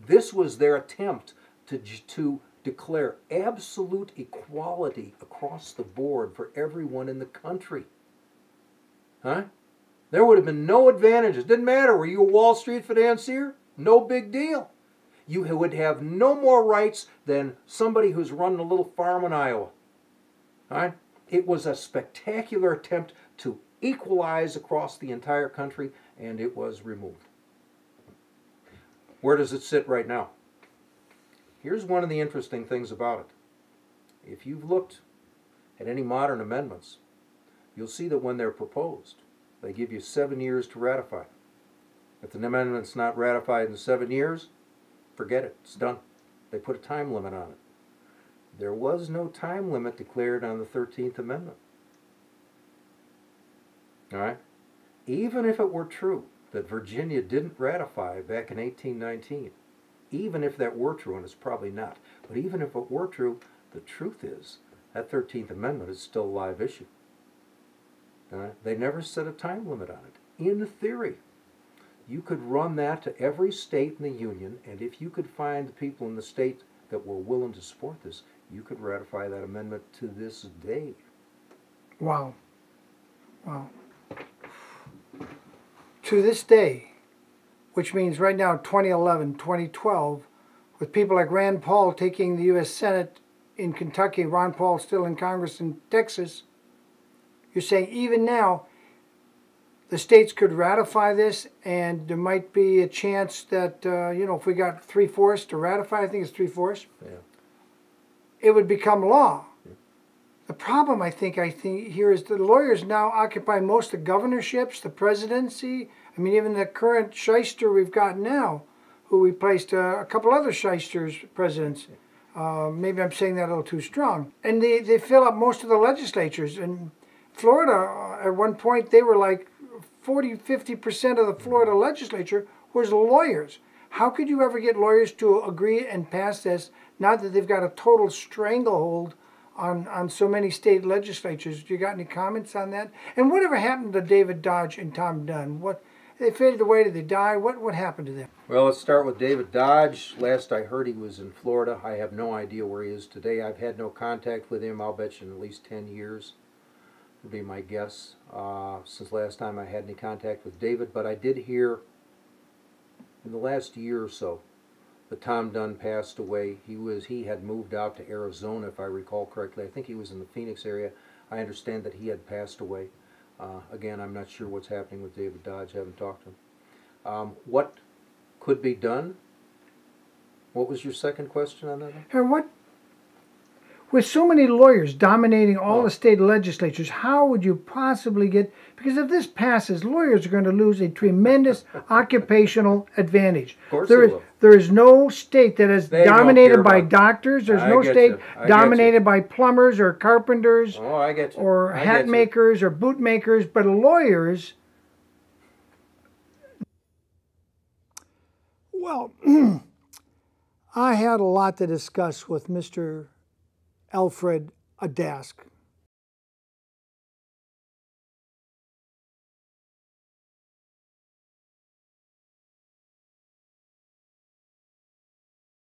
This was their attempt to declare absolute equality across the board for everyone in the country. Huh? There would have been no advantages. Didn't matter. Were you a Wall Street financier? No big deal. You would have no more rights than somebody who's running a little farm in Iowa. All right? It was a spectacular attempt to equalize across the entire country, and it was removed. Where does it sit right now? Here's one of the interesting things about it. If you've looked at any modern amendments, you'll see that when they're proposed, they give you 7 years to ratify. If an amendment's not ratified in 7 years, forget it. It's done. They put a time limit on it. There was no time limit declared on the 13th Amendment. All right? Even if it were true that Virginia didn't ratify back in 1819, even if that were true, and it's probably not, but even if it were true, the truth is that 13th Amendment is still a live issue. All right? They never set a time limit on it. In theory, you could run that to every state in the Union, and if you could find the people in the state that were willing to support this, you could ratify that amendment to this day. Wow. Wow. To this day, which means right now, 2011, 2012, with people like Rand Paul taking the U.S. Senate in Kentucky, Ron Paul still in Congress in Texas, you're saying even now, the states could ratify this, and there might be a chance that, if we got 3/4 to ratify, I think it's 3/4, Yeah. it would become law. Yeah. The problem, I think here is the lawyers now occupy most of the governorships, the presidency. I mean, even the current shyster we've got now, who replaced a couple other shysters presidents. Maybe I'm saying that a little too strong. And they fill up most of the legislatures. In Florida, at one point, they were like 40–50% of the Florida legislature was lawyers. How could you ever get lawyers to agree and pass this, now that they've got a total stranglehold on so many state legislatures? Do you got any comments on that? And whatever happened to David Dodge and Tom Dunn? They faded away? Did they die? What happened to them? Well, let's start with David Dodge. Last I heard, he was in Florida. I have no idea where he is today. I've had no contact with him, I'll bet you, in at least 10 years. Would be my guess, since last time I had any contact with David. But I did hear in the last year or so that Tom Dunn passed away. He had moved out to Arizona, if I recall correctly. I think he was in the Phoenix area. I understand that he had passed away. Again, I'm not sure what's happening with David Dodge. I haven't talked to him. What could be done? What was your second question on that? With so many lawyers dominating all the state legislatures, how would you possibly get... Because if this passes, lawyers are going to lose a tremendous occupational advantage. Of course they will. There is no state that is dominated by doctors. There's no state dominated by plumbers or carpenters or hat makers or boot makers, but lawyers... Well, I had a lot to discuss with Mr. Alfred ADASK.